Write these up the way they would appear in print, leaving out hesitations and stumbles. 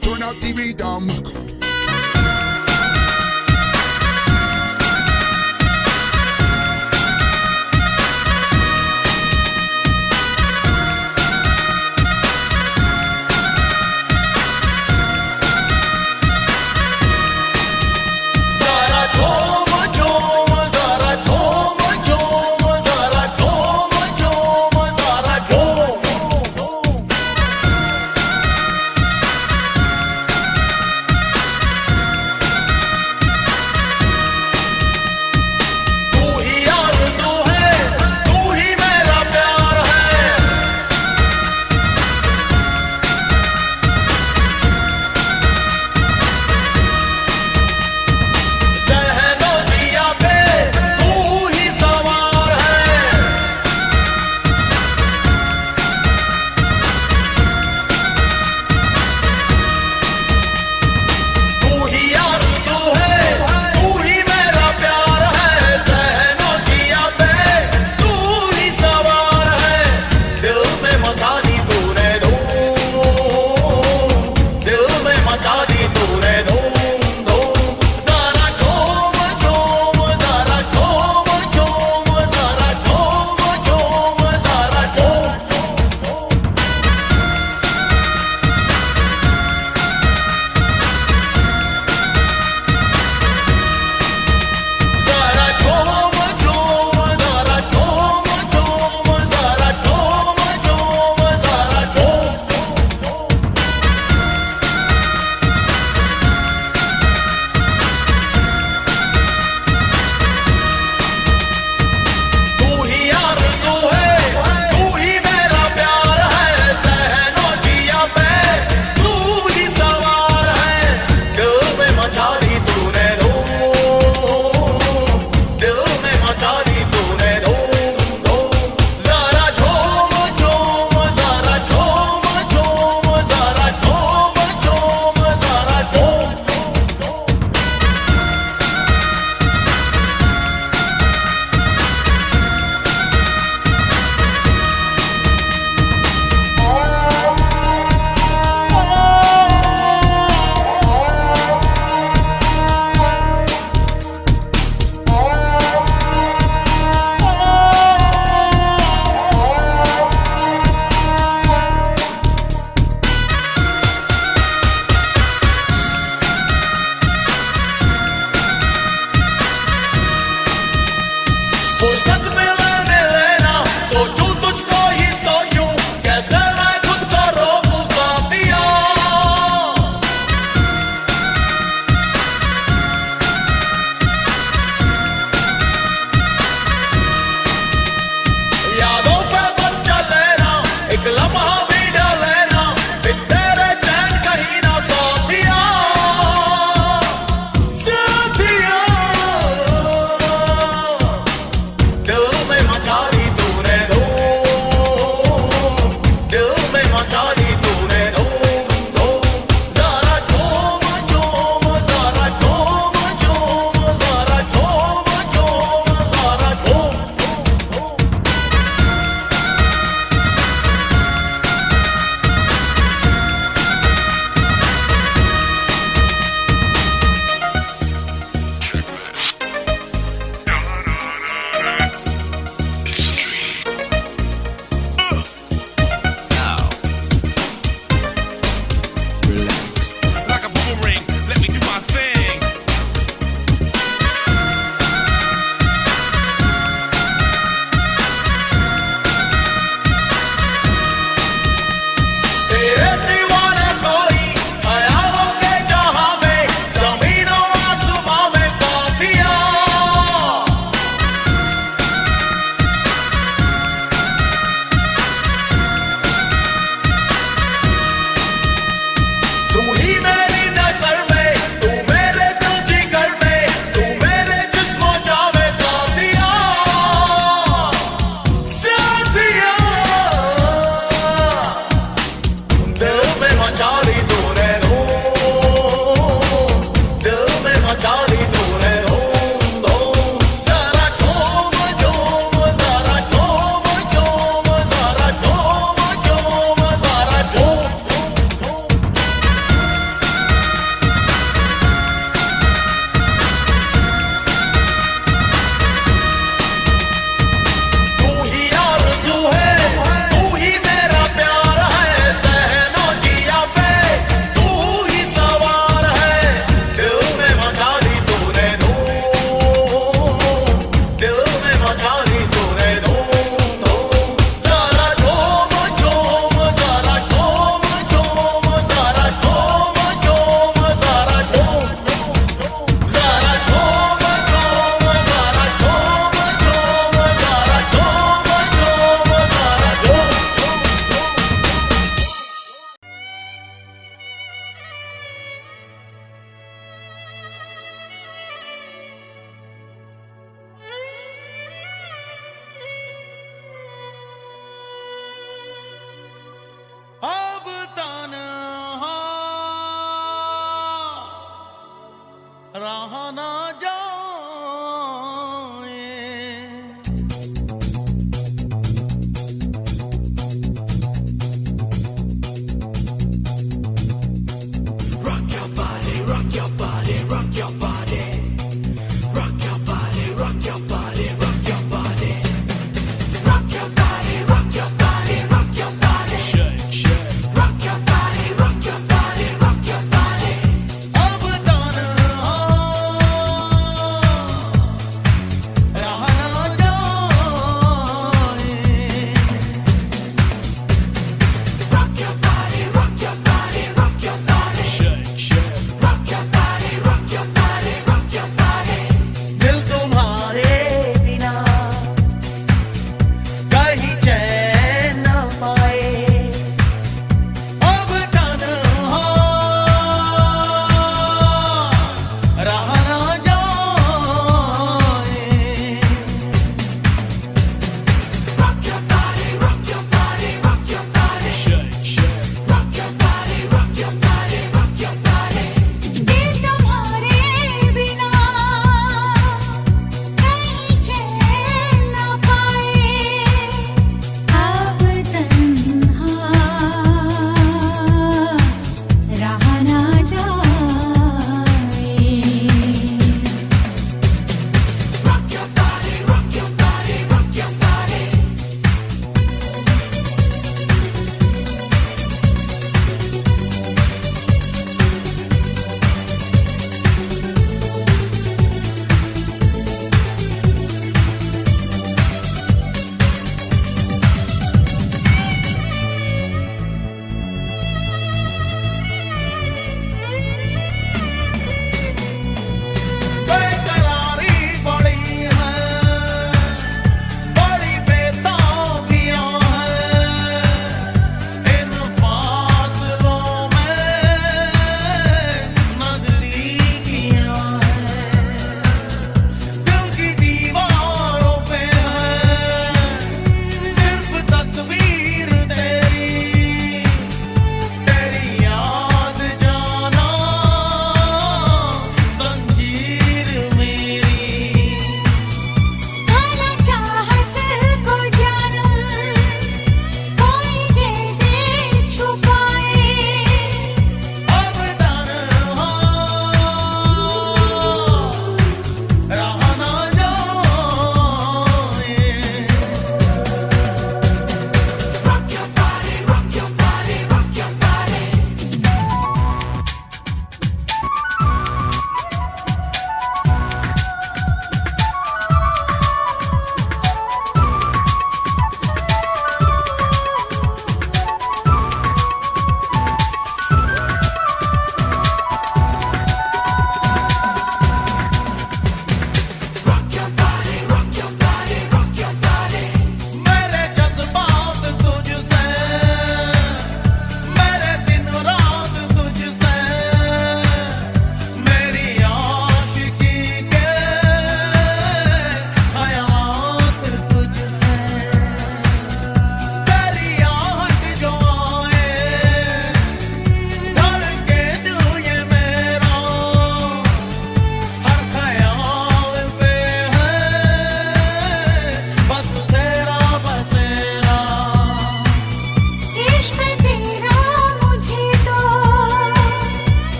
Turn up the rhythm.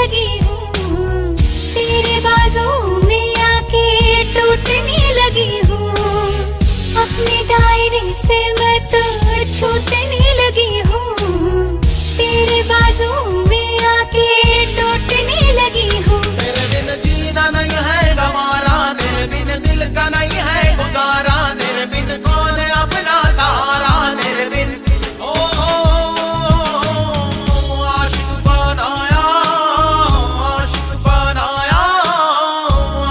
लगी हूँ, तेरे बाजू में आके टूटने लगी हूँ। अपने दायरे से मैं तो छूटने लगी हूँ, तेरे बाजू में आके टूटने लगी हूँ। तेरे बिन जीना नहीं है गवारा, तेरे बिन दिल का नहीं है गुजारा, तेरे बिन कौन अपना सहारा, तेरे बिन आशिक बनाया, आशिक बनाया,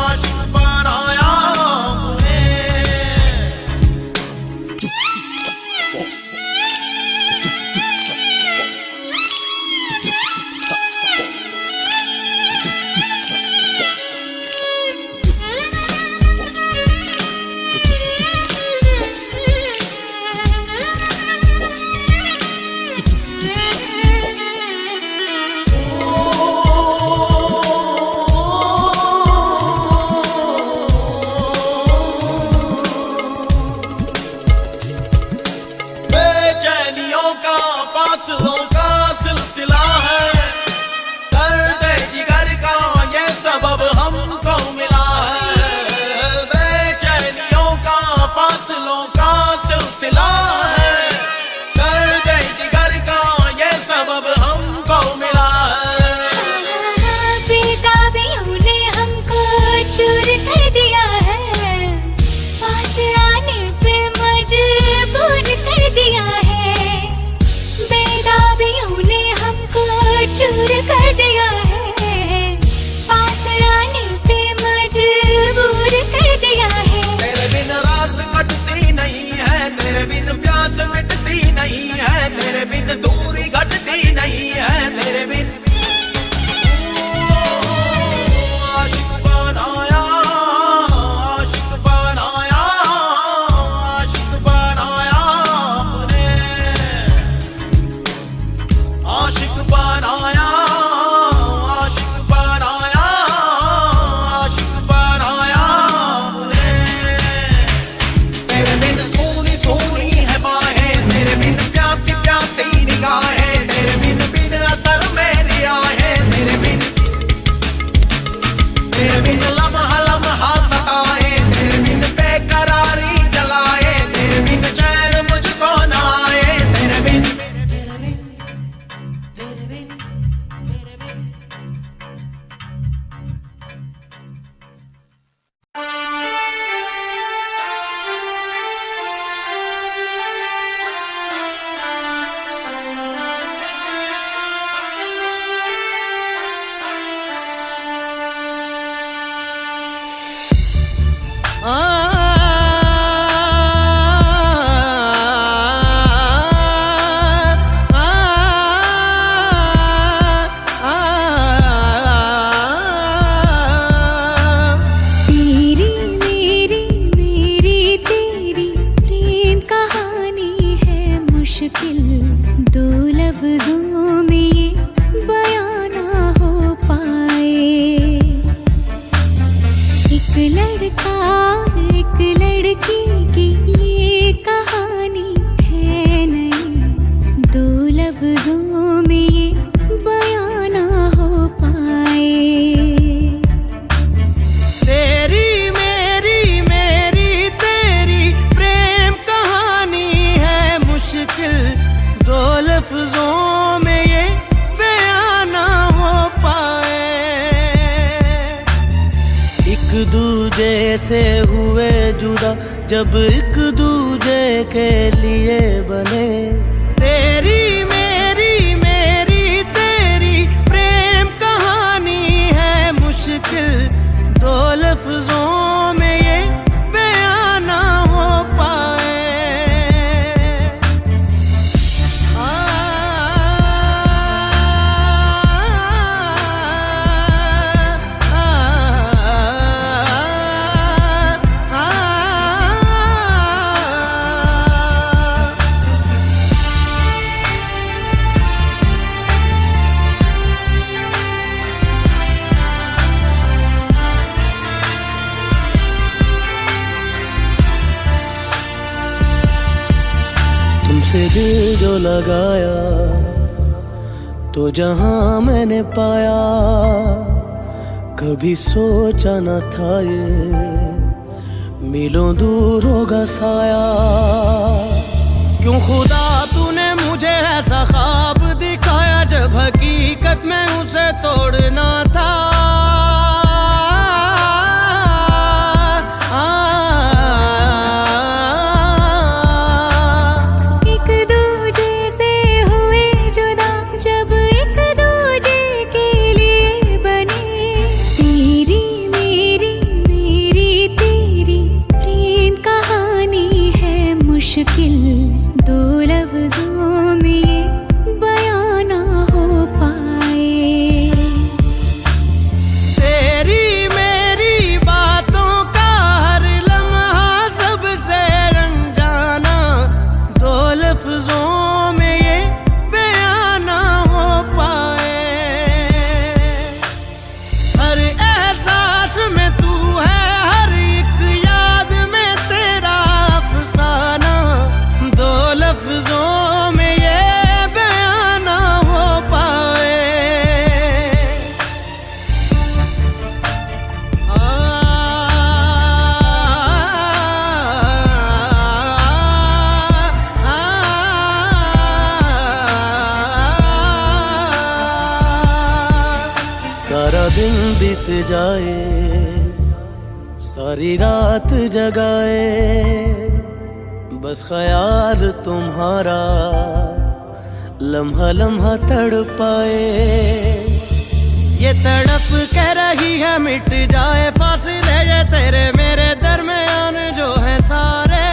आशिक बनाया मुझे। बेचैनियों का फासलों का सिलसिला है, दर्द जिगर का ये सबब हमको मिला है। बेचैनियों का फासलों का सिलसिला है, दर्द जिगर का ये सबब हमको मिला है। बेताबियों ने हमको चूर कर दिया है, पास आने पे मजबूर कर दिया है। बेताबियों ने हमको चूर कर दिया है, पास आने पे मजबूर कर दिया है। तेरे बिन रात कटती नहीं है, तेरे बिन प्यास मिटती नहीं है, तेरे बिन दूरी घटती नहीं है, तेरे बिन आशिक बनाया, आशिक बनाया, आशिक बनाया मुझे। आशिक बनाया, आशिक बनाया, आशिक बनाया मुझे। तेरे बिन सोनी सोनी है बाहें, तेरे बिन प्यासी प्यासी निगाहें, तेरे बिन असर मेरी आहें, तेरे बिन लम्हा लम्हा सताए, तेरे बिन बेकरारी जलाए, तेरे बिन चैन मुझको न आए, तेरे बिन तेरे बिन तेरे बिन तेरे बिन। तेरी मेरी मेरी तेरी प्रेम कहानी है मुश्किल, दो लफ्जों में ये बयां ना हो पाए। एक लड़का एक लड़की की ये कहानी है नहीं, दो लफ्जों में ये बयां ना हो पाए। तेरी मेरी मेरी तेरी प्रेम कहानी है मुश्किल, दो लफ्जों में ये बयां ना हो पाए। एक दूजे से हुए जुदा जब एक दूजे के लिए बने, तेरी मेरी मेरी तेरी प्रेम कहानी है मुश्किल, दो लफ्जों में ये बयां ना हो पाए। तुमसे दिल जो लगाया तो जहां मैंने पाया कभी सोचा न था ये मीलों दूर होगा साया। क्यों खुदा तूने मुझे ऐसा ख्वाब दिखाया जब हकीकत में उसे तोड़ना था। एक दूजे से हुए जुदा जब एक दूजे के लिए बने, तेरी मेरी मेरी तेरी प्रेम कहानी है मुश्किल, दो लफ्जों में ये बयां ना हो पाए। तेरी मेरी बातों का हर लम्हा सबसे अनजाना, दो लफ्जों में ये बयां ना हो पाए। हर एहसास में तू है, हर एक याद में तेरा अफसाना, दो लफ्जों में ये बयां ना हो पाए। सारा दिन बीत जाए, सारी रात जगाए, बस ख्याल तुम्हारा लम्हा लम्हा तड़पाए। ये तड़प कह रही है मिट जाए फासले ये तेरे मेरे दरमियान जो है सारे।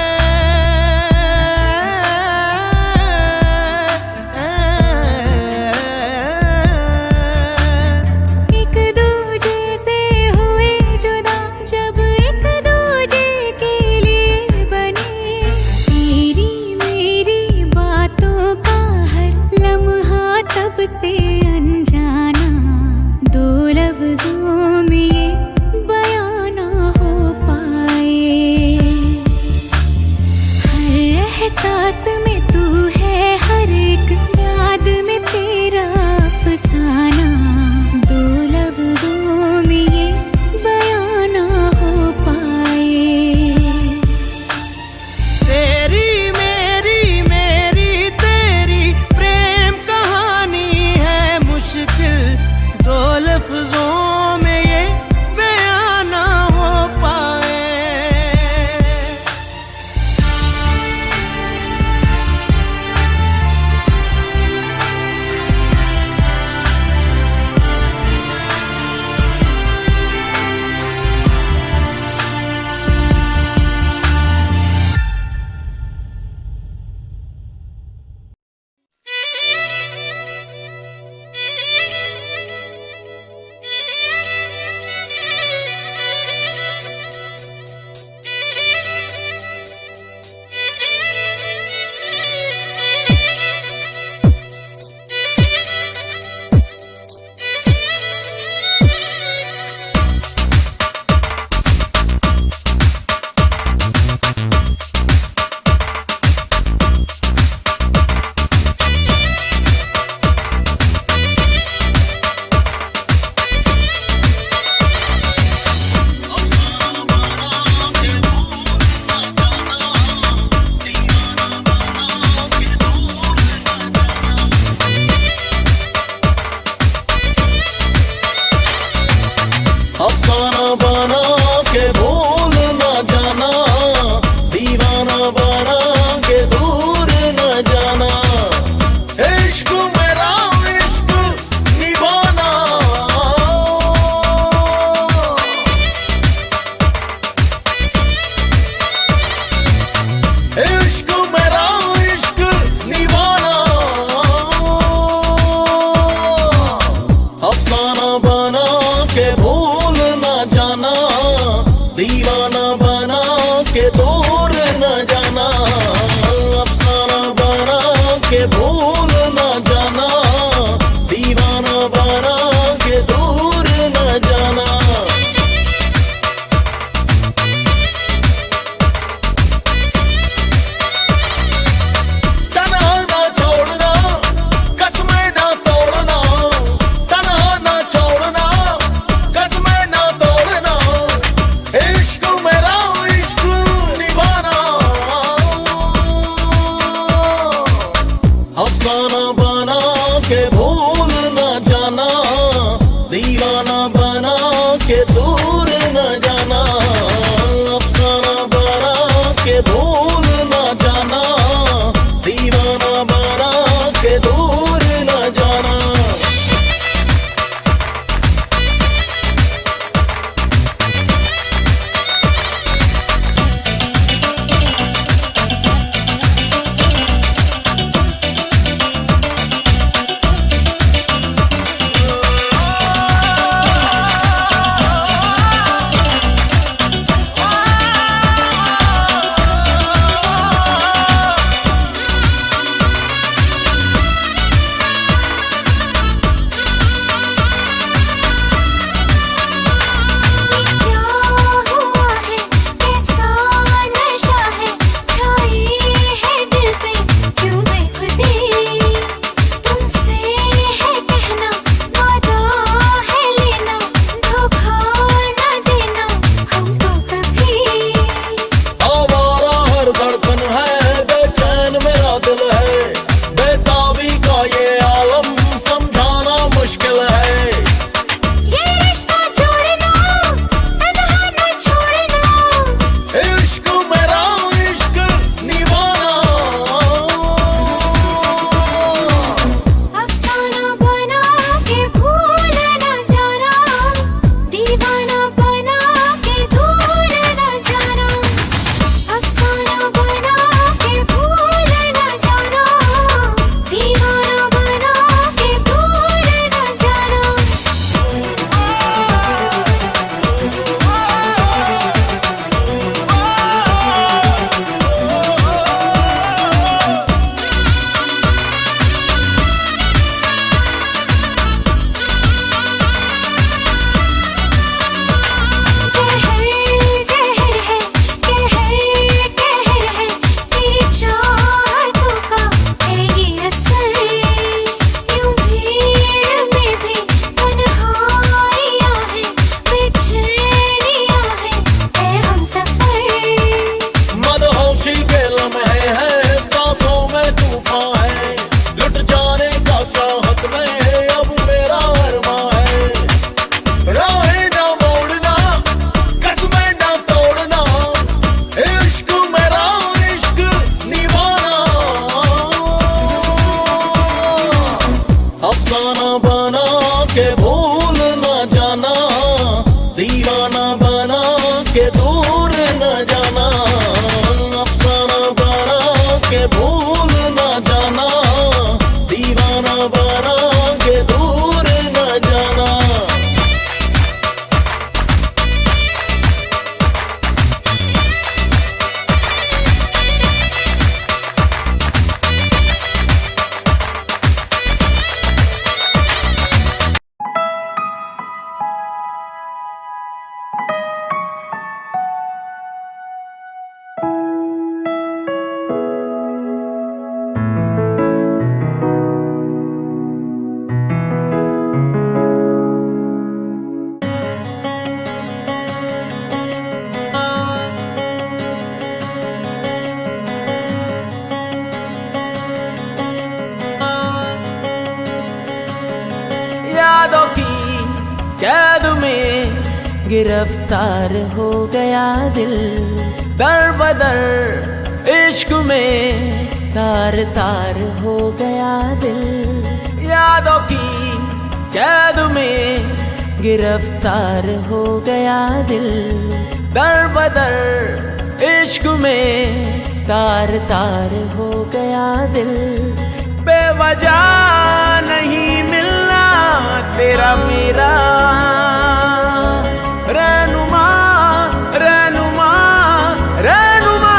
एक दूजे से हुए जुदा जब एक दूजे के लिए बने, तेरी मेरी बातों का हर लम्हा सबसे अनजाना, दो लफ्जों में ये बयां ना हो पाए। अफसाना बना के भूल न जाना, दीवाना बना के दूर न जाना, अफसाना बना के भूल न जाना, दीवाना बना के दूर न जाना। यादों की कैद में गिरफ्तार हो गया दिल, दर बदर इश्क में तार तार हो गया दिल। यादों की कैद में गिरफ्तार हो गया दिल, दर बदर इश्क में तार तार हो गया दिल। बेवजह नहीं मिलना तेरा मेरा रहनुमा रहनुमा रहनुमा,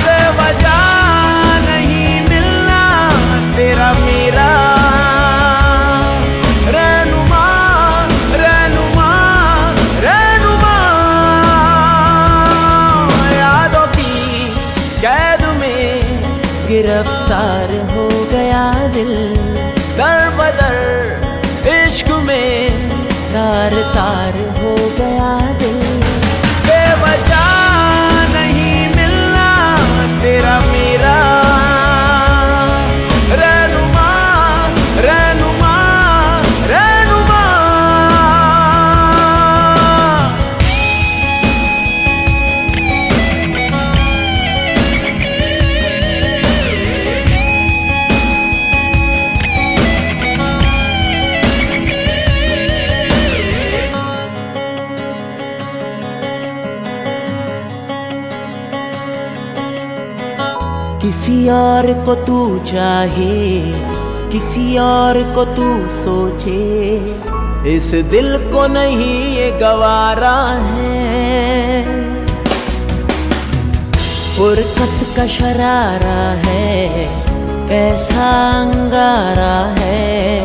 बेवजह नहीं मिलना तेरा मेरा रहनुमा रहनुमा रहनुमा। यादों की कैद में गिरफ्तार हो गया दिल, दर बदर इश्क में तार तार हो गया दिल। बेवजह नहीं मिलना तेरा मेरा रहनुमा रहनुमा रहनुमा। किसी और को तू चाहे, किसी और को तू सोचे, इस दिल को नहीं ये गवारा है। फुरकत का शरारा है, ऐसा अंगारा है,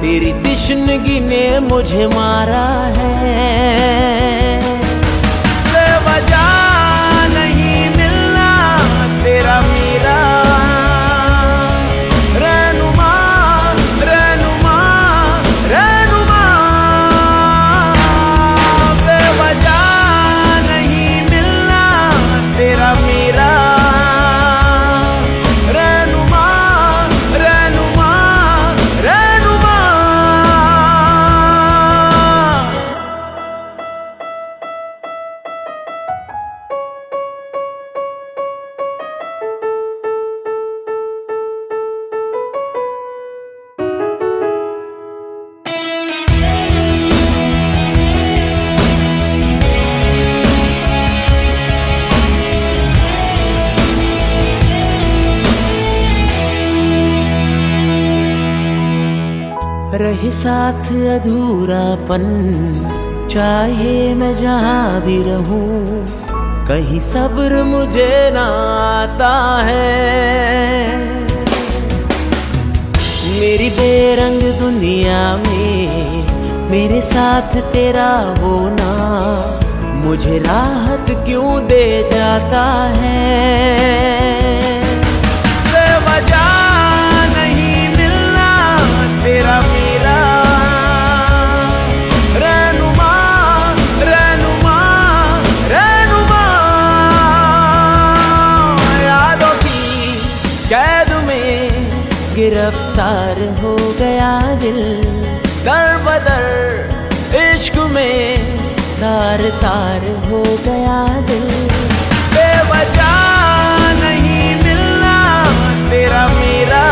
तेरी तिश्नगी ने मुझे मारा है। बेवजह नहीं मिलना तेरा मेरा रहनुमा रहनुमा रहनुमा। बेवजह नहीं मिलना तेरा मेरा रहनुमा रहनुमा रहनुमा। रहे साथ अधूरापन, चाहे मैं जहाँ भी रहूं, कहीं सब्र मुझे ना आता है। मेरी बेरंग दुनिया में मेरे साथ तेरा होना मुझे राहत क्यों दे जाता है। बेवजह नहीं मिलना तेरा मेरा रहनुमा रहनुमा रहनुमा। यादों की कैद में गिरफ्तार हो गया दिल, दर बदर इश्क में तार तार हो गया दिल। बेवजह नहीं मिलना तेरा मेरा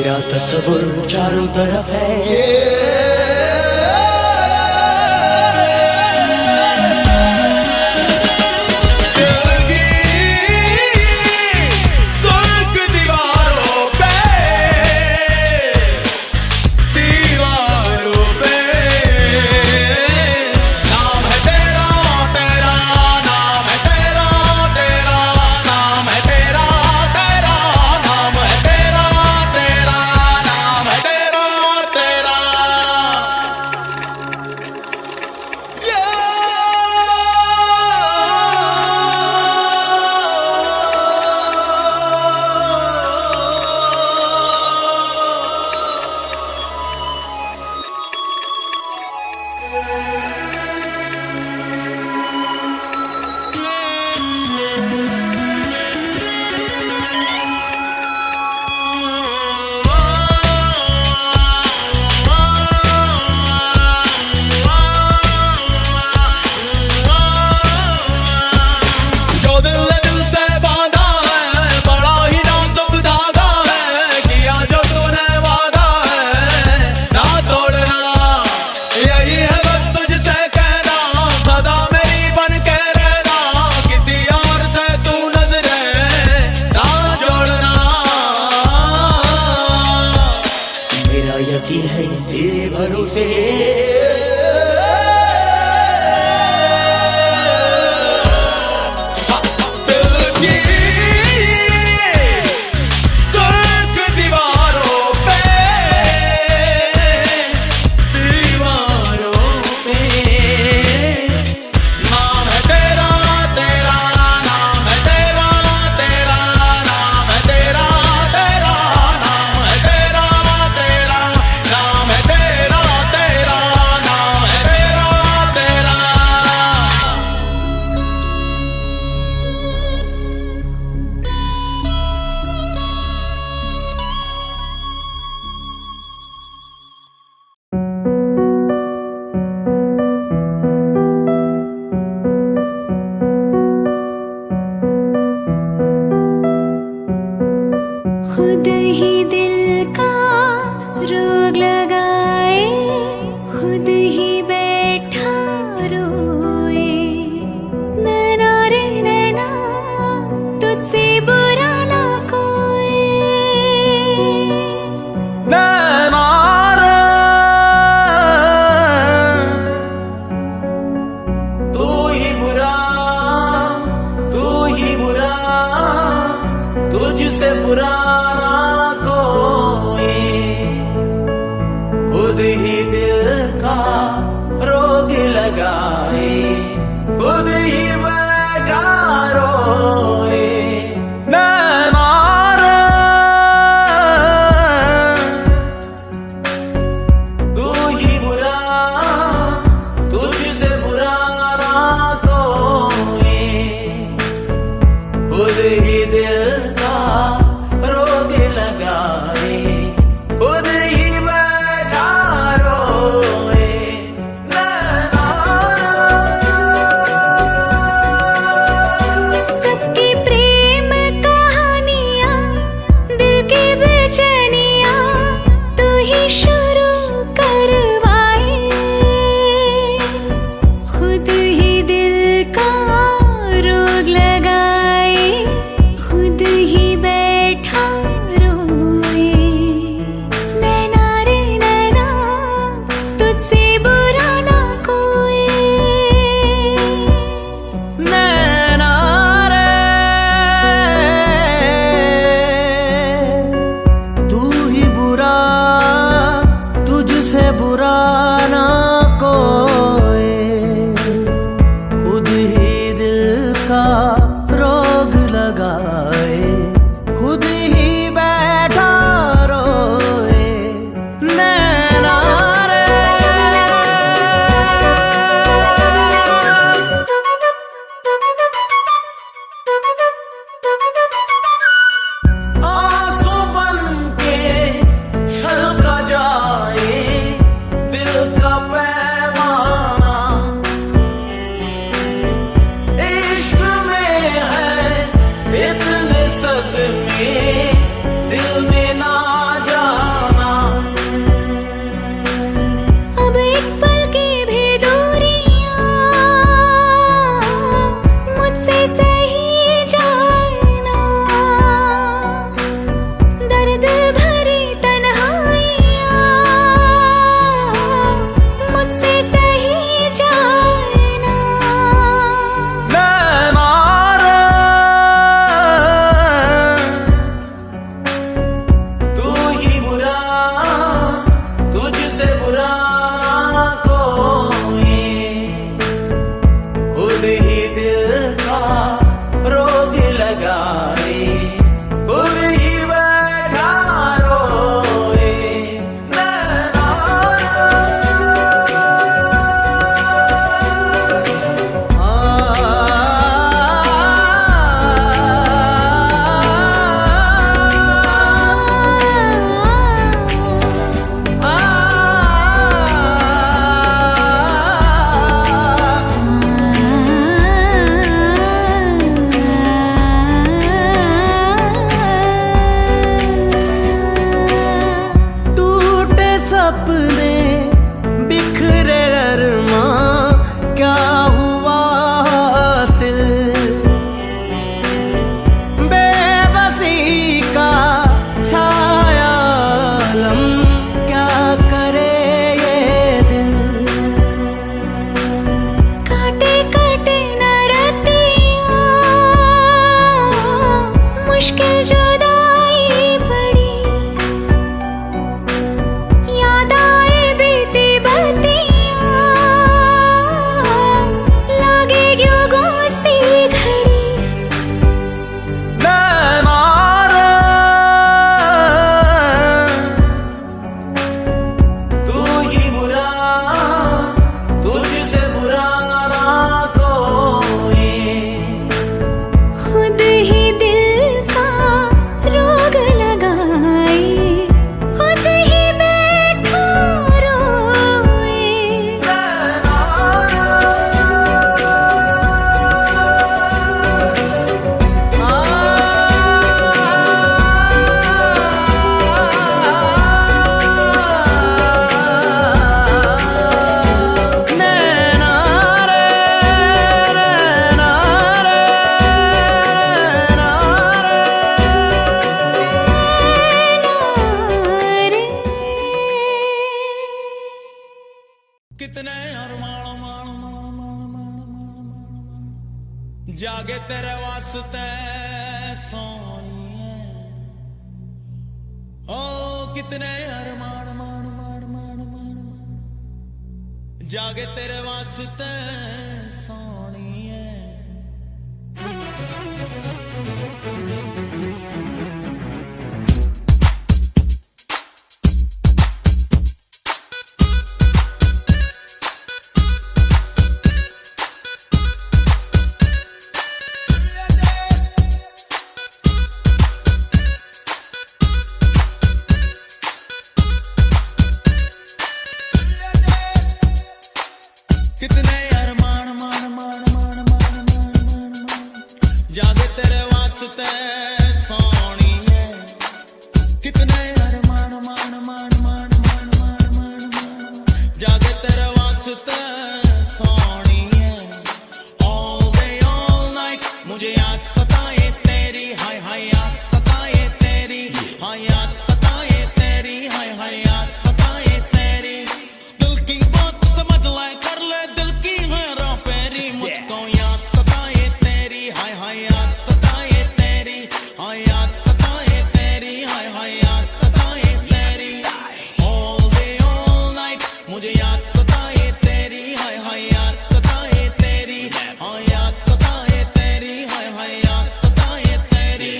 तेरा तस्वुर चारों तरफ है। यकीन है तेरे भरोसे खुद ही दिल का रोग लगाए, खुद ही बैठा रोए। नैना रे नैना तुझसे बुरा ना कोई। नैना रे तू ही बुरा, तू ही बुरा, तुझसे बुरा खुद ही दिल का रोग लगाए, खुद ही बैठा रोए। नैना रे तू ही बुरा, तुझसे बुरा ना कोई। खुद ही दिल का रोग जागे तेरे वास्ते सोनिए ओ कितने अरमान मान मान मान मान मान जागे तेरे वास्ते सोनिए कितने अरमान मान मान मान मान मान मान मान जागे तेरे वास्ते सोनिए कितने अरमान मान मान मान मान मान मान मान जागे तेरे वास्ते सोनिए all day all night मुझे याद सताए तेरी हाय हाय याद सताए तेरी हाय याद सताए तेरी हाय हाय याद सताए तेरी दिल की बात समझ ले कर ले दिल की है राह पेरी मुझको याद सताए तेरी हाय हाय याद सताए तेरी हाय याद सताए तेरी हाय हाय याद सताए तेरी all day all night मुझे याद सताए तेरी हाय हाय याद सताए तेरी हाय याद सताए तेरी हाय हाय याद सताए तेरी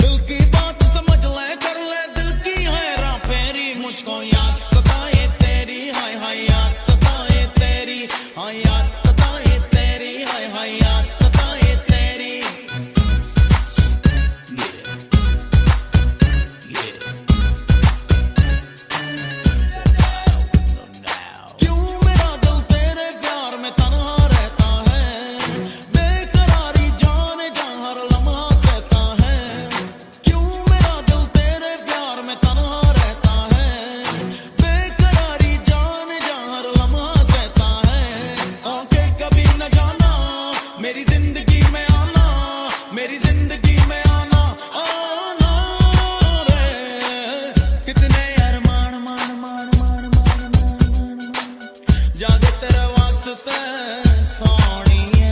दिल की बात समझ ले कर ले दिल की है राह पेरी मुझको याद सताए तेरी हाय हाय याद सताए तेरी हाय याद सताए तेरी हाय हाय याद सताए तेरी क्यों मेरा दिल तेरे प्यार में तन्हा रहता है बेकरारी जाने जा हर लम्हा सहता है क्यों मेरा दिल तेरे प्यार में तन्हा रहता है बेकरारी जाने जा हर लम्हा सहता है आके कभी न जाना मेरी जिंदगी में आना मेरी जिंदगी में आना आना रे कितने अरमान मान मान मान मान मान मान जागे तेरे वास्ते सोनिए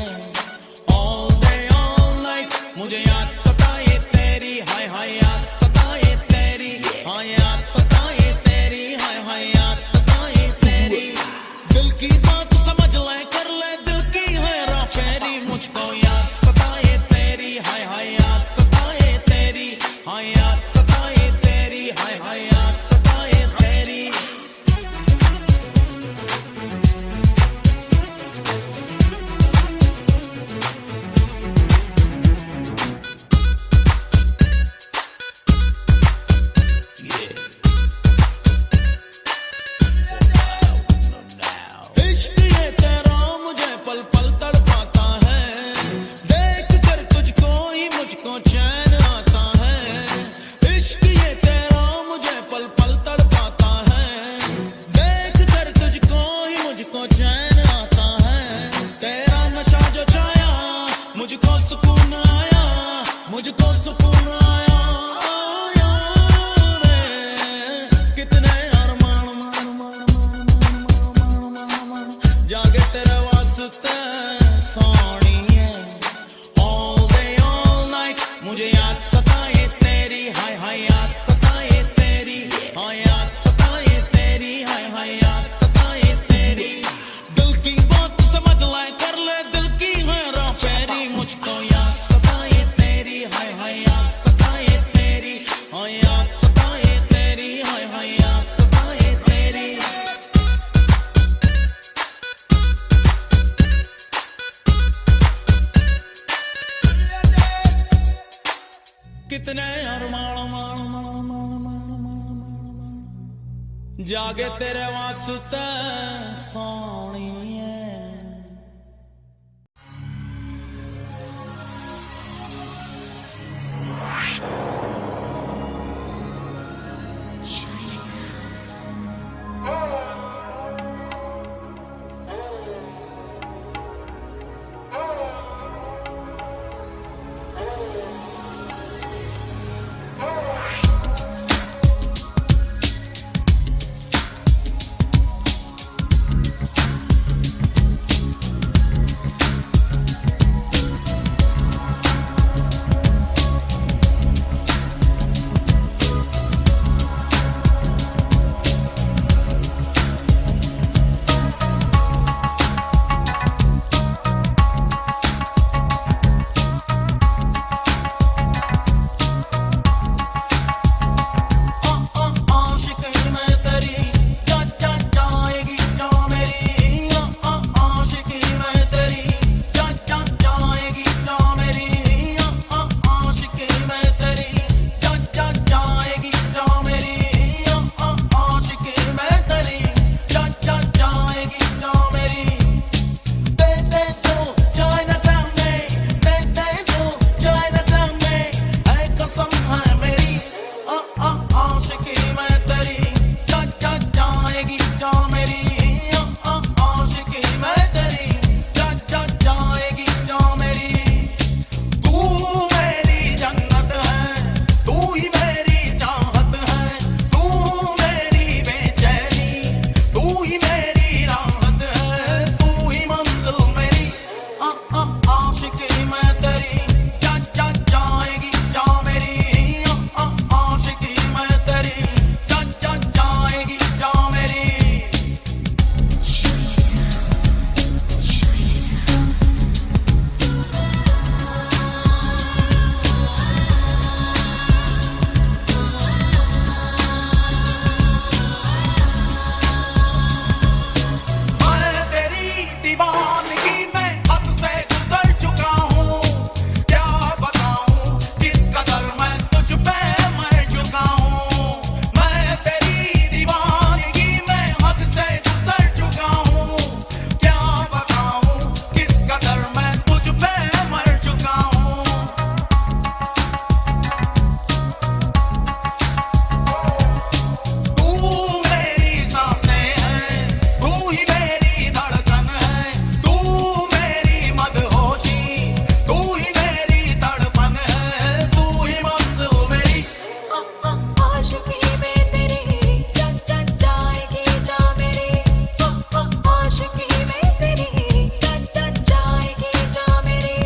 all day all night मुझे याद सताए तेरी हाय हाय याद सताए तेरी हाय याद सताए तेरी हाय हाय याद सताए तेरी दिल की बात समझ ले कर ले दिल की है राह पेरी मुझको याद सताए तेरी हाय हाय याद सताए तेरी हाय याद सताए तेरी हाय हाय याद सताए तेरी इश्क ये तेरा मुझे पल पल तड़पाता है देख कर तुझको ही मुझको चैन आता है इश्क ये तेरा मुझे पल पल तड़पाता है देख कर तुझको ही मुझको चैन आता है तेरा नशा जो छाया मुझको सुकून आया मुझको सुकून आया आया रे कितने अरमान मान मान मान मान मान मान मान जागे तेरे वास्ते सोनिए all day all night मुझे याद सताए तेरी हाय हाय याद सताए तेरी हाय याद सताए तेरी हाय हाय याद सताए तेरी दिल की बात समझ ले कर ले दिल की है राह पेरी मुझको याद सताए तेरी हाय हाय याद सताए तेरी हाय याद सताए तेरी हाय हाय याद सताए तेरी कितने अरमान मान मान मान मान मान मान मान जागे तेरे वास्ते सोनिए आशिकी में तेरी जग जग जाएगी जा मेरी, आशिकी में तेरी जग जग जाएगी जा मेरी।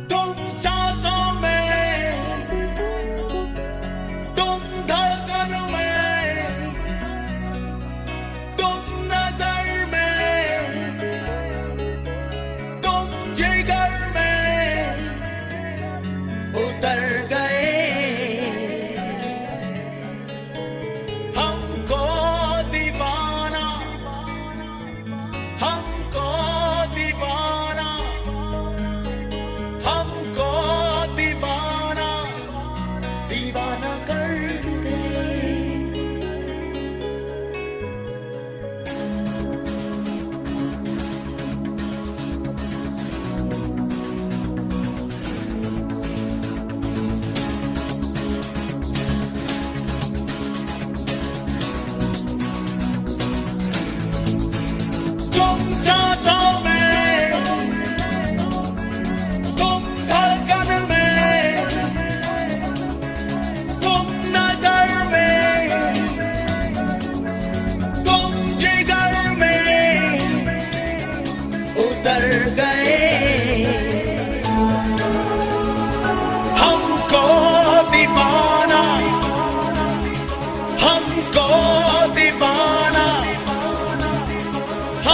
तुम सांसों में, तुम धड़कन में, तुम नजर में, तुम जिगर में उतर गए। हमको दीवाना, हमको दीवाना, हमको दीवाना, दीवाना कर गए। तुम सांसों में, तुम धड़कन में, तुम नजर में, तुम जिगर में उतर गए। हमको दीवाना, हमको दीवाना,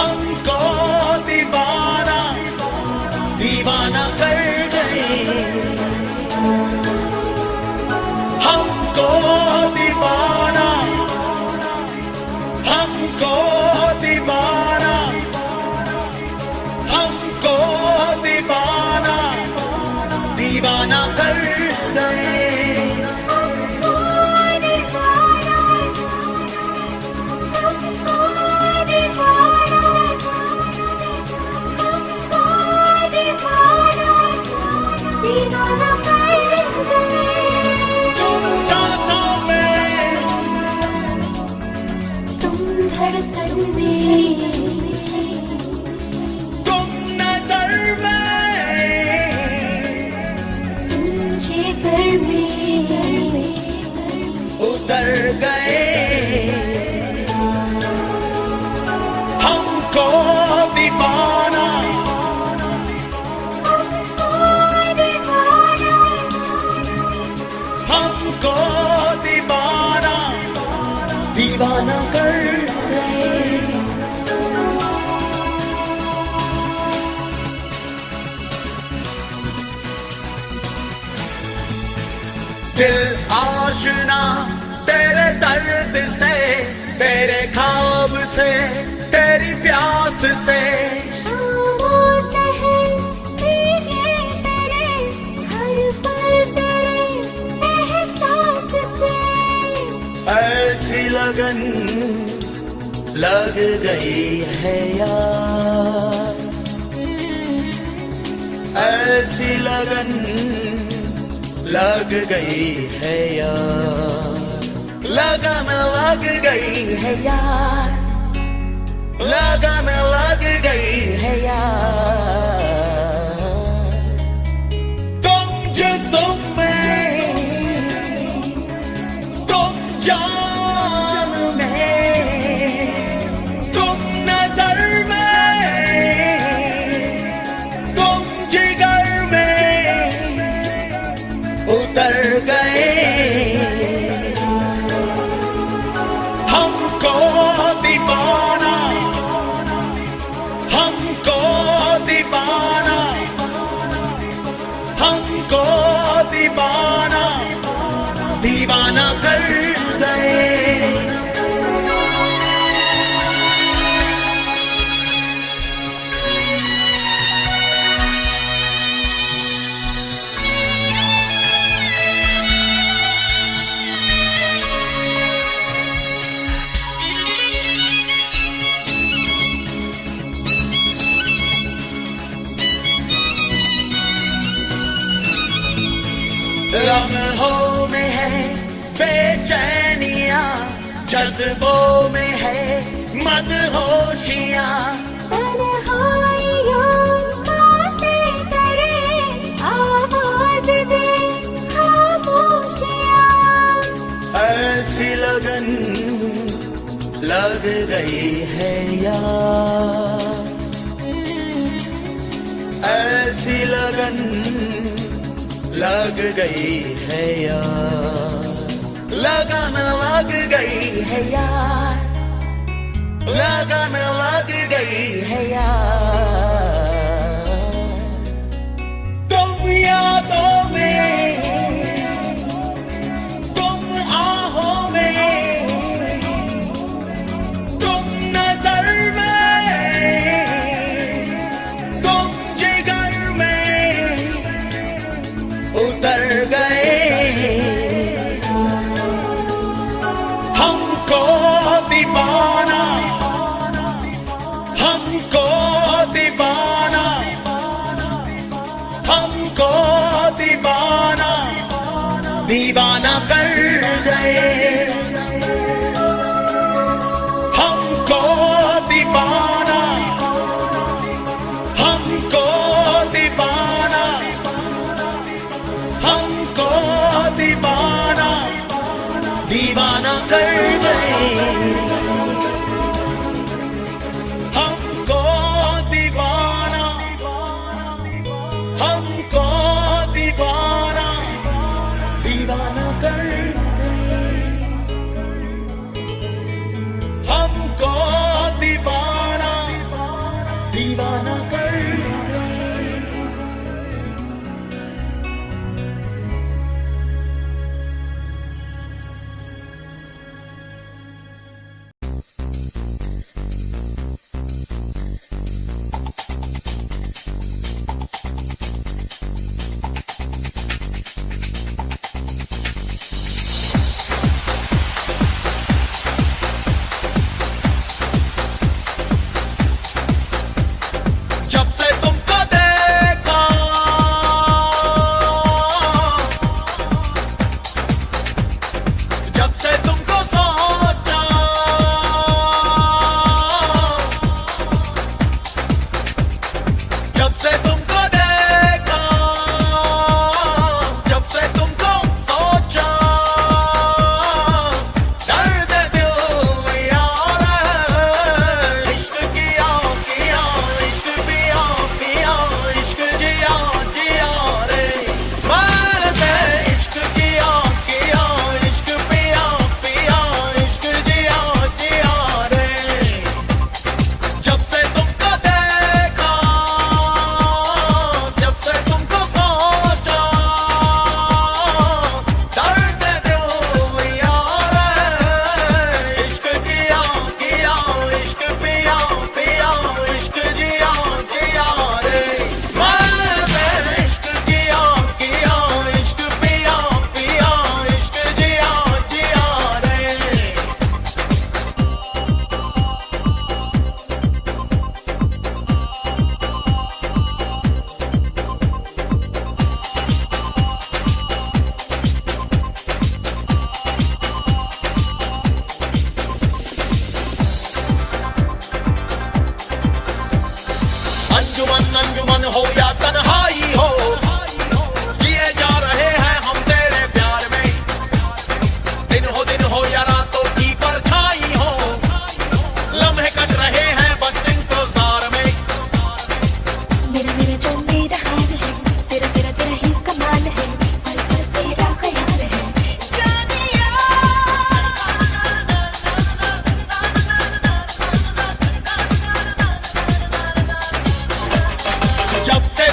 हमको दीवाना, दीवाना कर गए। हमको दीवाना, हमको दीवाना, हमको दीवाना, दीवाना कर गए। तुम सांसों में, तुम धड़कन में, तुम नजर में, तुम जिगर में उतर गए। हमको दीवाना, हमको दीवाना, दीवाना कर गए। दिल आशना तेरे दर्द से, तेरे ख्वाब से, तेरी प्यास से। लग गई है यार, ऐसी लगन लग गई है यार, लगन लग गई है यार, लगन लग गई है यार। तुम जिस्म में, तुम जान में, तुम नजर में, तुम जिगर में उतर गए। हमको दीवाना, हमको दीवाना, हमको दीवाना, दीवाना कर गए। लम्हों में है बेचैनियां, जज्बों में है मदहोशियां। तन्हाइयों बातें करे, आवाज दे खामोशियां। ऐसी लगन लग गई है यार, ऐसी लगन लग गई है यार, लगन लग गई है यार, लगन लग गई है यार। तुम यादों में, तुम आहों में, तुम नजर में, तुम जिगर में उतर गए। हमको दीवाना, हमको दीवाना, हमको दीवाना, दीवाना कर गए। हमको दीवाना, हमको दीवाना, हमको दीवाना, दीवाना कर गए। हमको दीवाना, हमको दीवाना, दीवाना कर गए। हमको दीवाना, दीवाना कर गए। जब से तुमको देखा, जब से तुमको सोचा, जब से तुमको देखा, जब से तुमको सोचा, दर्द दिल में यार है। इश्क किया किया, इश्क पिया पिया, इश्क जिया जिया रे। मैंने इश्क किया किया, इश्क पिया पिया, इश्क जिया जिया रे। जब से तुमको देखा, अमन अंजुमन हो या तन्हाई हो, जिए जा रहे हैं हम तेरे प्यार में। दिन हो या रातों की परछाई हो, लम्हे कट रहे हैं बस इंतजार में। मेरा मेरा जो मेरा हाल है, तेरा तेरा तेरा ही कमाल है, पल पल तेरा ख्याल है जानिया। जब से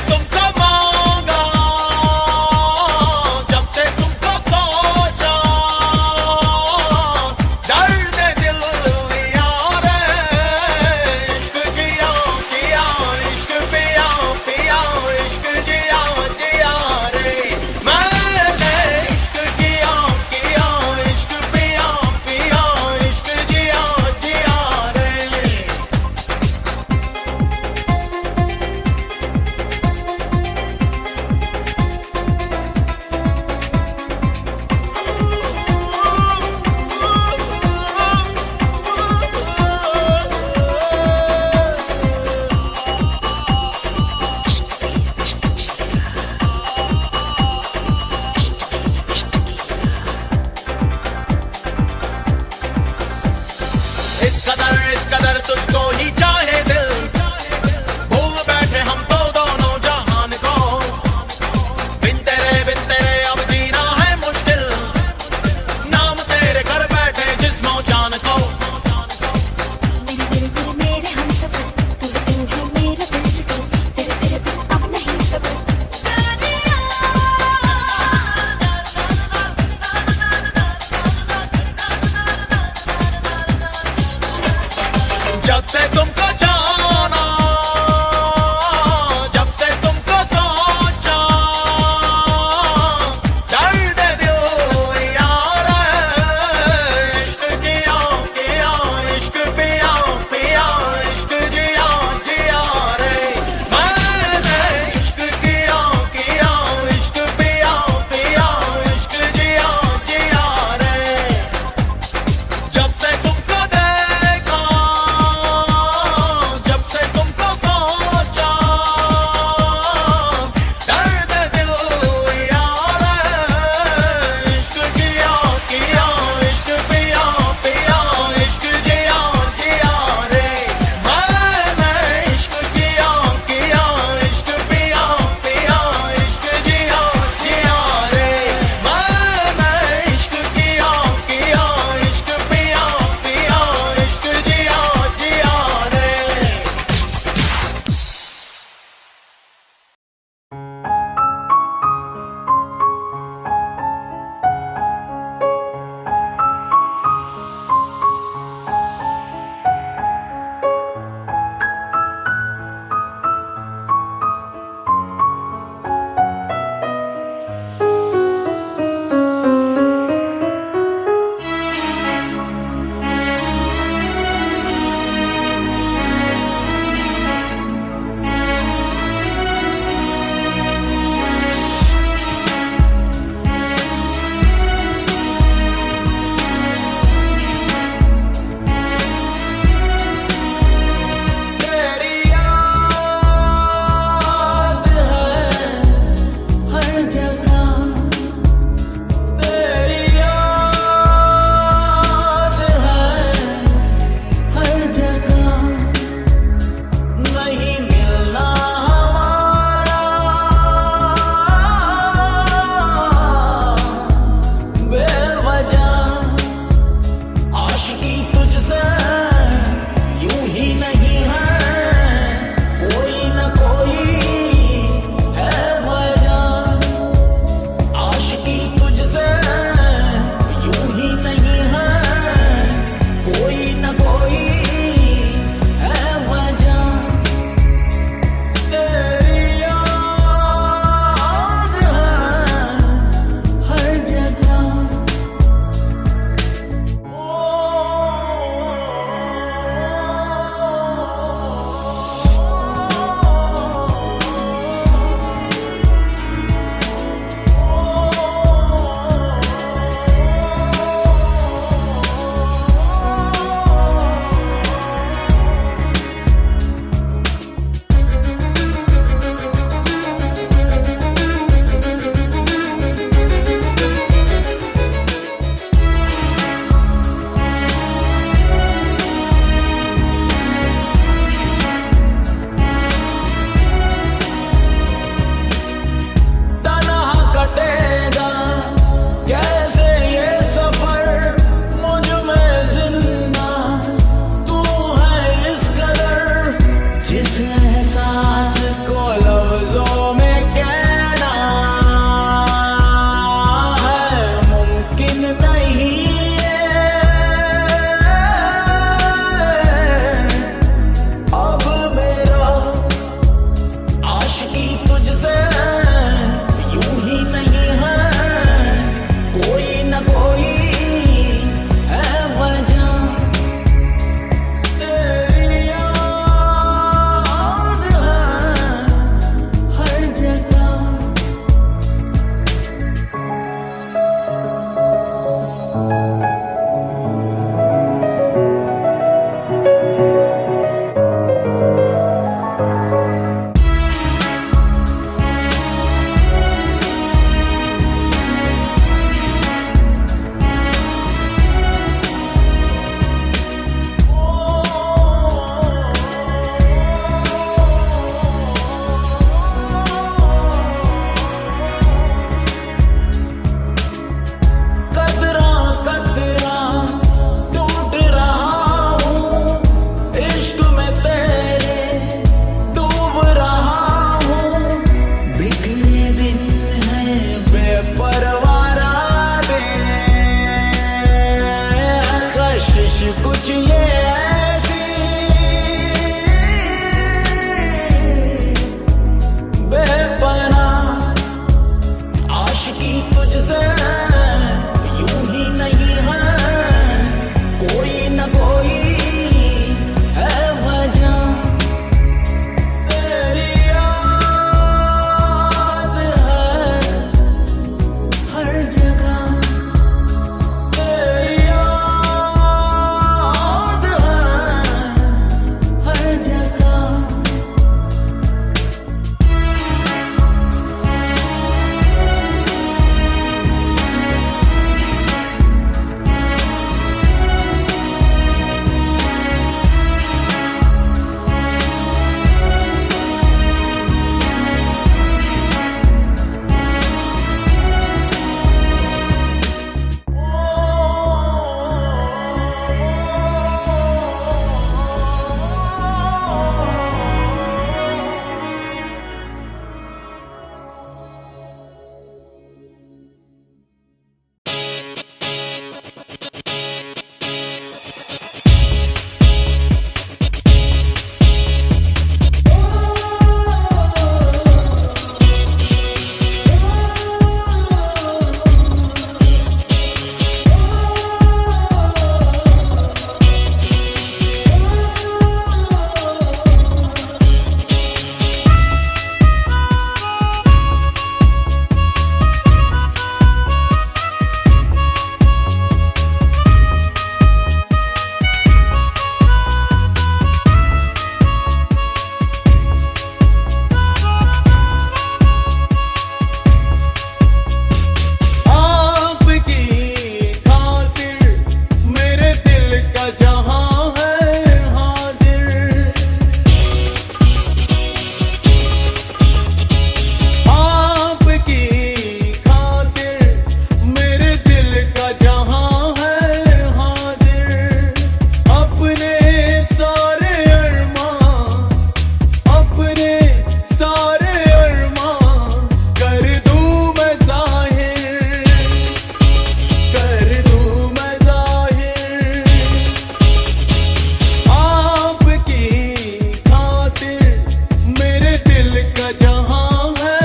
दिल का जहां है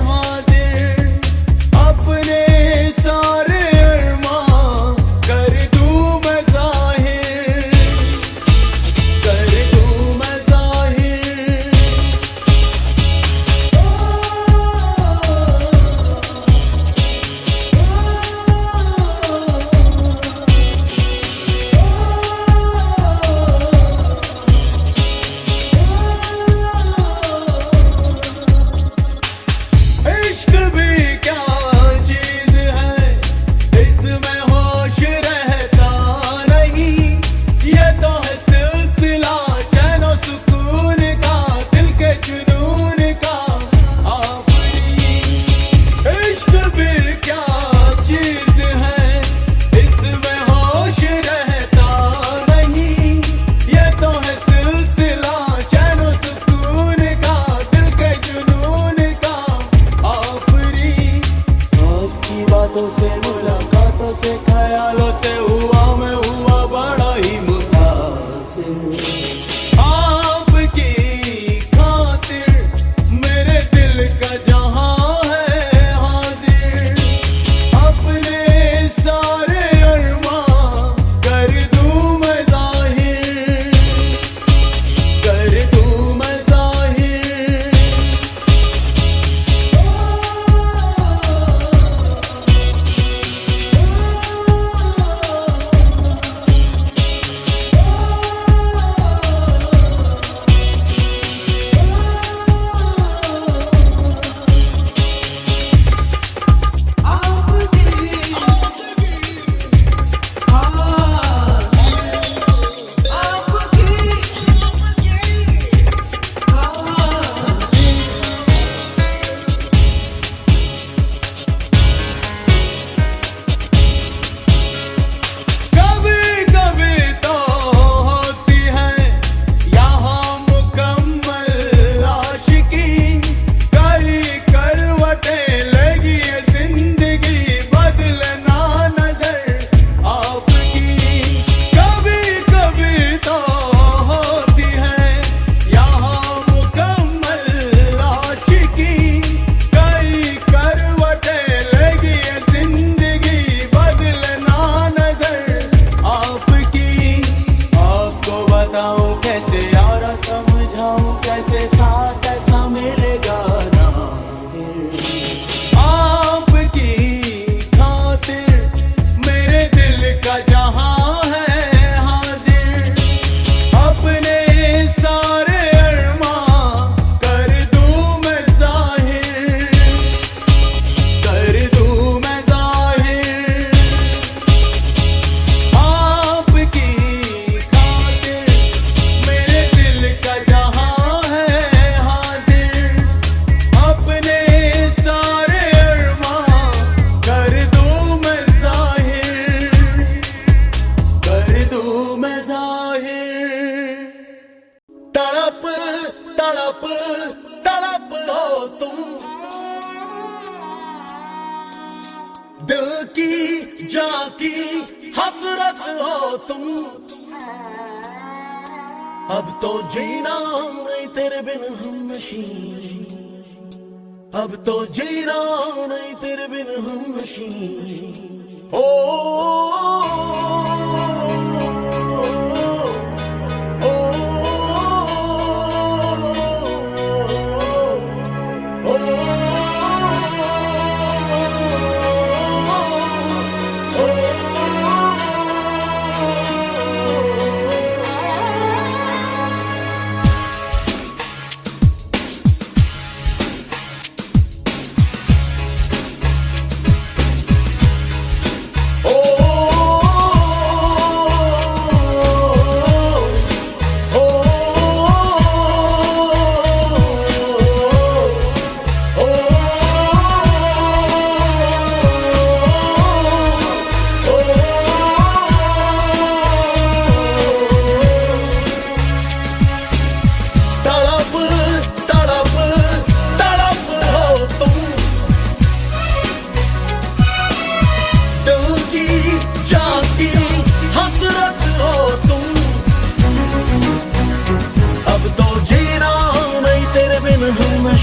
हाजिर, अपने सारे अरमां कर दूं मैं जाहिर, कर दूं मैं जाहिर। इश्क भी क्या चीज है, इसमें होश रहता नहीं, ये तो है सिलसिला चैन और सुकून का, दिल के जुनून का आफरी। इश्क भी क्या चीज है, इसमें होश रहता नहीं, ये तो है सिलसिला चैन और सुकून का, दिल के जुनून का आफरी। आपकी बातों से मुलाकातों से ख्यालों से हुआ मैं हुआ बड़ा ही मुतासिर, आपकी खातिर मेरे दिल का जहां है हाजिर, अपने सारे अरमां कर दूं मैं जाहिर, कर दूं मैं जाहिर। कभी कभी तो होती है यहाँ मुकम्मल आशिकी, कई करवटें लगी है जिंदगी बदलना नजर आपकी। कभी कभी तो होती है यहाँ मुकम्मल आशिकी, कई करवटें लगी है जिंदगी बदलना नजर आपकी। आपको बताऊं कैसे यारा समझाऊं कैसे साथ ऐसा मिलेगा ना फिर, आपकी खातिर मेरे दिल का जहां है हाजिर, अपने सारे अरमां कर दूं मैं जाहिर, कर दूं मैं जाहिर। आपकी खातिर मेरे दिल का जहां है हाजिर, अपने सारे अरमां कर दूं मैं जाहिर, कर दूं मैं जाहिर। तड़प तड़प तड़प हो तुम, दिल की जान की हसरत हो तुम, अब तो जीना नहीं तेरे बिन हमनशी, अब तो जीना नहीं तेरे बिन हमनशी। ओ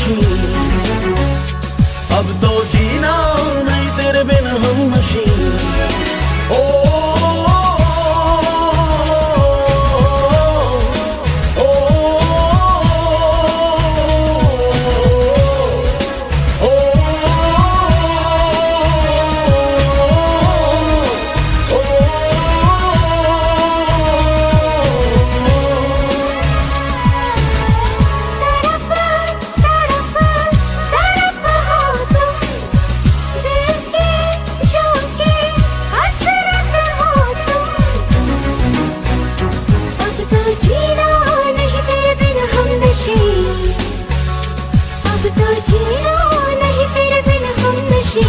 नशी, अब तो जीना नहीं तेरे बिन हम नशी। ओ अब तो जीना नहीं तेरे बिन हम नशी।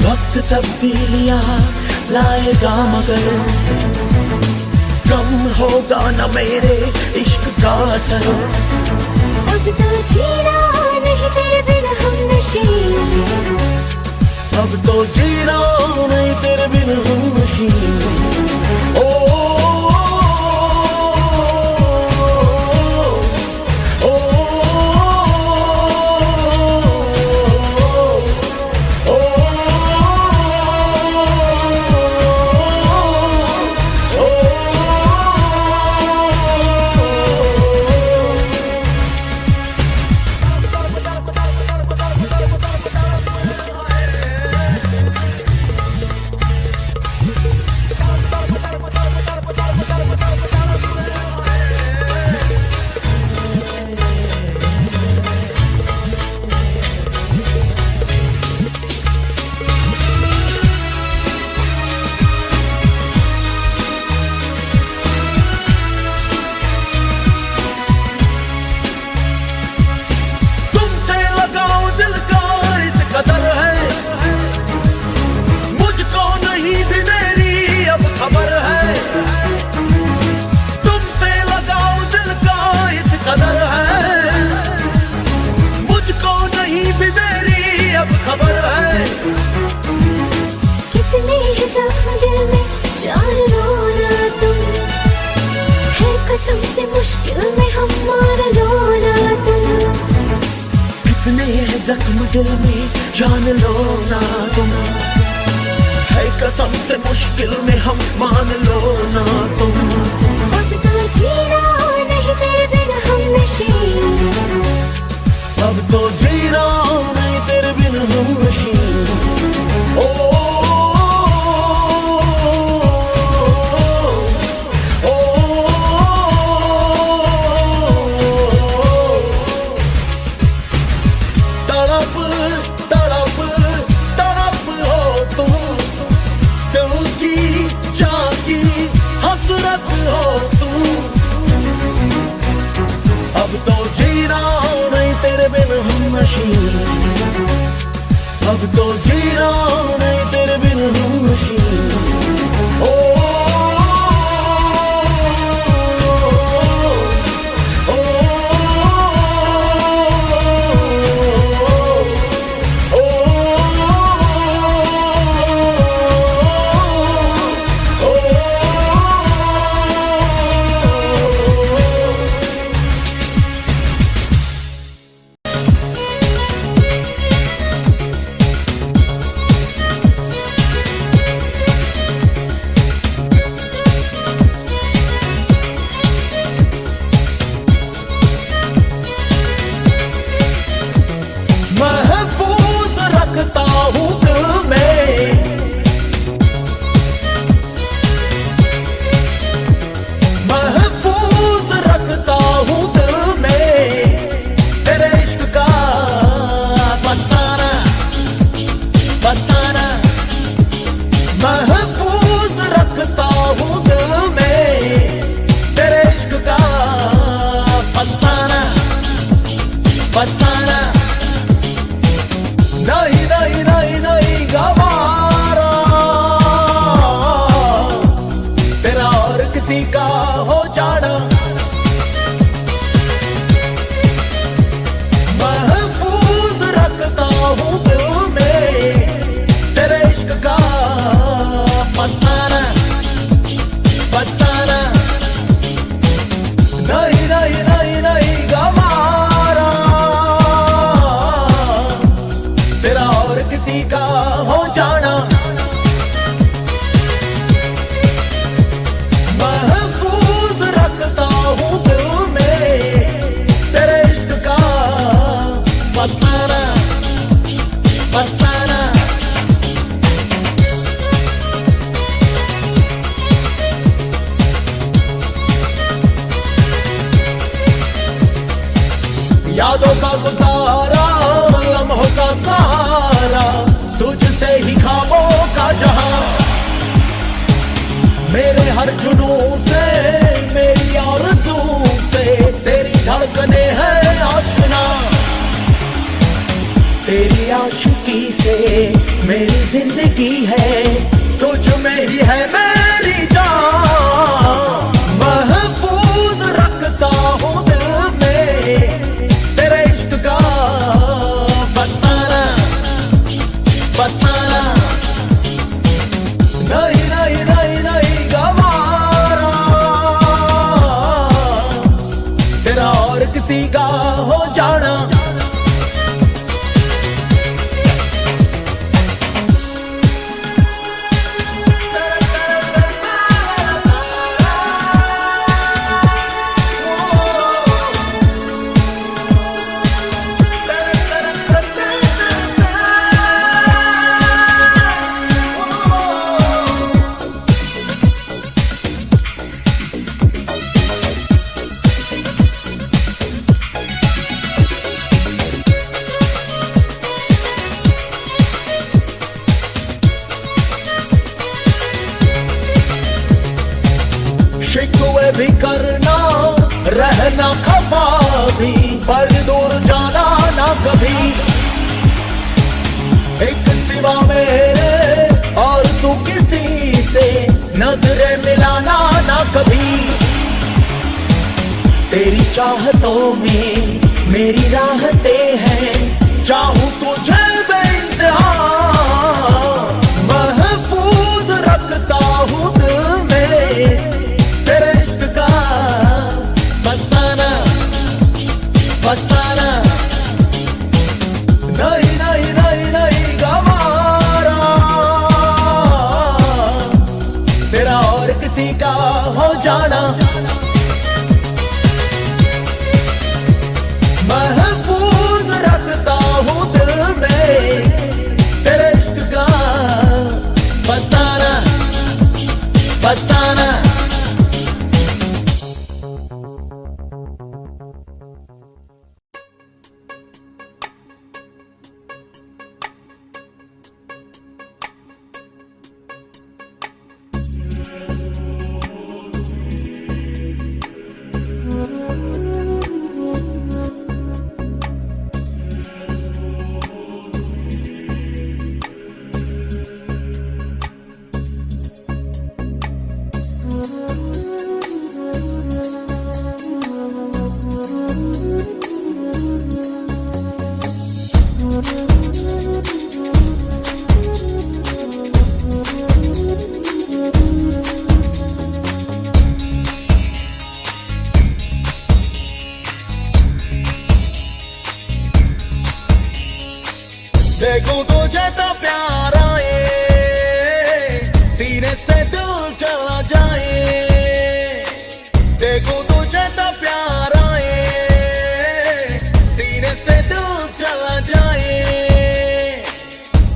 वक्त तब्दीलियां लाएगा मगर कम होगा न मेरे इश्क का असर। अब तो जीना नहीं तेरे बिन हम नशी। अब तो जीना नहीं तेरे बिन हम नशी। सबसे मुश्किल में हम मान लो ना तुम। कितने हैं जख्म दिल में जान लो ना तुम। है कसम से मुश्किल में हम मान लो ना तुम। अब तो जीना नहीं तेरे बिन हम नशी। अब तो जीना नहीं तेरे बिन हम नशी। ओ अब तो जीना नहीं तेरे बिन हम नशी। किसी का हो जाना महफूज रखता हूँ दिल में तेरे इश्क का फसाना फसाना। यादों का गुजारा लम्हों का सहारा तुझसे ही ख्वाबों का जहां मेरे हर जुनून से मेरी आरज़ू से तेरी धड़कने हैं आशना तेरी आशिकी से मेरी जिंदगी है तुझ में ही है मेरी जान महफूज रखता हूँ दिल में तेरे इश्क का फसाना फसाना। नहीं नहीं नहीं नहीं गवारा तेरा और किसी का हो जाना शिकवे भी करना रहना खफा भी पर दूर जाना ना कभी एक सिवा मेरे और तू किसी से नजरें मिलाना ना कभी तेरी चाहतों में मेरी राहतें हैं चाहूं तुझे बेइंतहा महफूज रखता हूँ दिल में तेरे इश्क का फसाना फसाना। नहीं नहीं नहीं नहीं गवारा तेरा और किसी का हो जाना महफूज रखता हूँ दिल में तेरे इश्क का फसाना फसाना। देखूं तुझे तो प्यार आए सीने से दिल चला जाए देखूं तुझे तो प्यार आए सीने से दिल चला जाए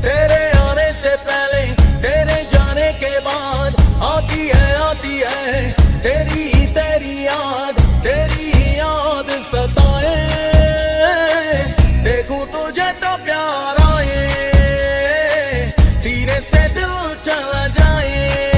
तेरे आने से पहले तेरे जाने के बाद आती है तेरी तेरी याद सताए देखूं तुझे तो प्यार आए सीने से दिल चला जाए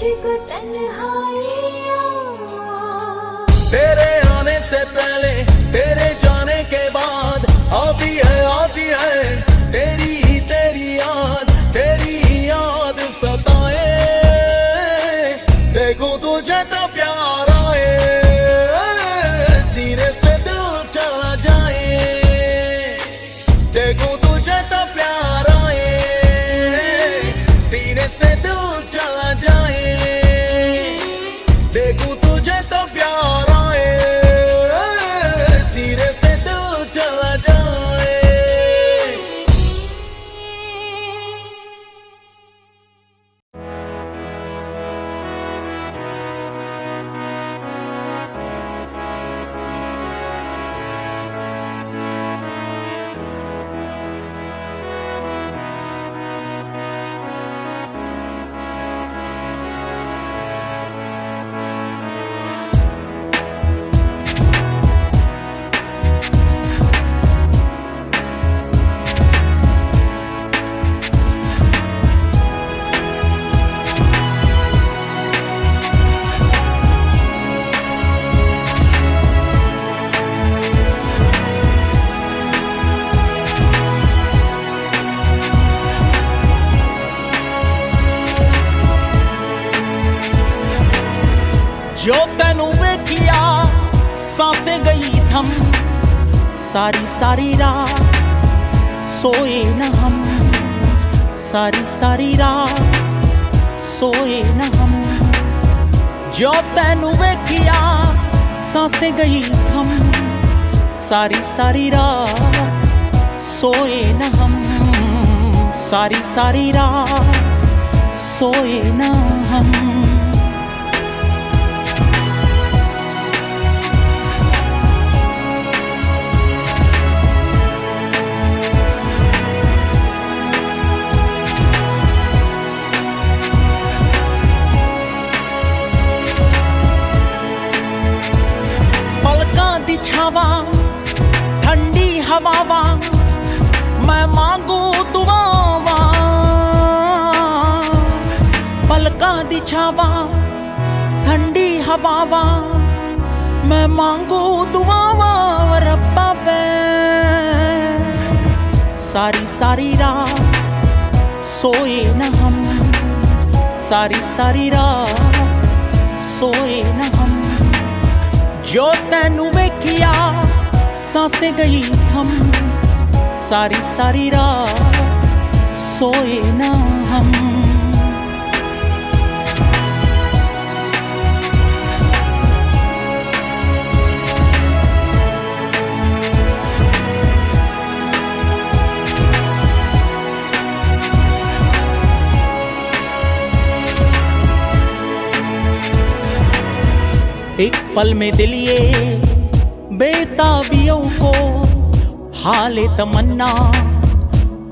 मुझको तन्हाइयाँ। तेरे आने से पहले तेरे जाने के बाद आती है तेरी याद सताए। देखो तुझे तो प्यार आए, सीने से दिल चला जाए। देखो तुझे तो प्यार आए, सीने से दिल चला जाए। देखो तुझे तो प्यार आए, सीने से दिल चला जाए। जो तेनू वेखिया सांसें गई थम, सारी रात सोए न हम, सारी रात सोए न हम। जो तेनू वेखिया सांसें गई थम, सारी रात सोए न हम, सारी रात सोए न हम। छावा ठंडी हवावा मैं मांगू दुआवा, पलका दी छावा ठंडी हवावा मैं मांगू दुआवा। रब्बा वे सारी रात सोए न हम, सारी रात सोए न हम। जो तेनू वेखिया सांसें गई थम, सारी रात सोए न हम। एक पल में दिल ये बेताबियों को हाले तमन्ना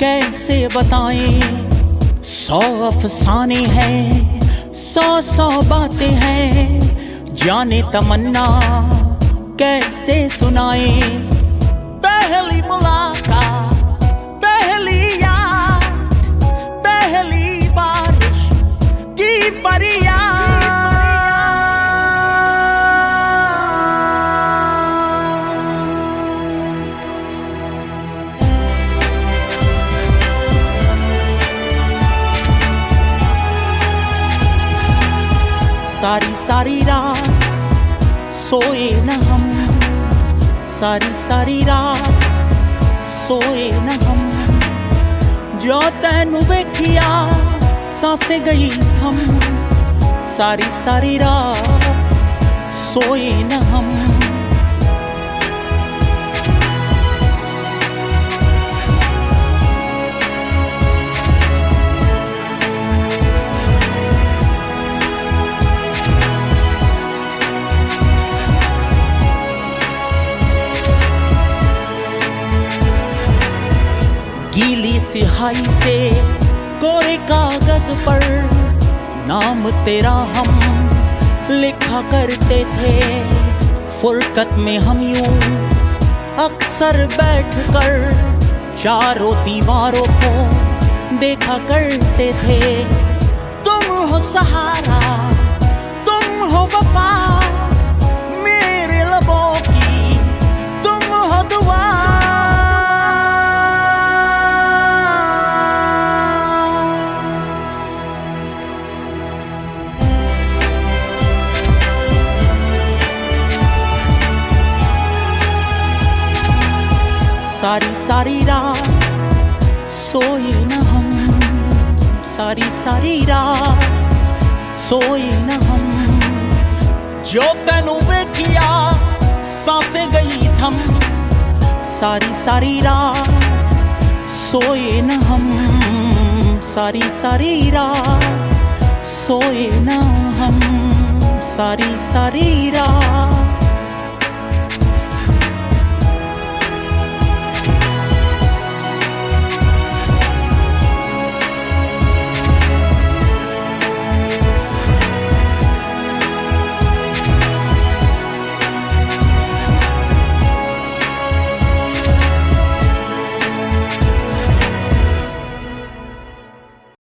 कैसे बताएं। 100 अफसाने हैं, 100 बातें हैं, जाने तमन्ना कैसे सुनाएं। पहली मुलाकात, पहली याद, पहली बारिश की फरियाद। सारी रात सोए न हम, सारी रात सोए न हम। जो तेनू वेखिया सांसें गई थम, सारी रात सोए न हम। गीली सिहाई से कोरे कागज पर नाम तेरा हम लिखा करते थे। फुरकत में हम यूं अक्सर बैठकर चारों दीवारों को देखा करते थे। तुम हो सहारा सारी सारी रात सोए न हम, सारी सारी रात सोए न हम। जो तेनू वेखिया सांसें गई थम, सारी सारी रात सोए न हम, सारी सारी रात सोए न हम, सारी सारी रात।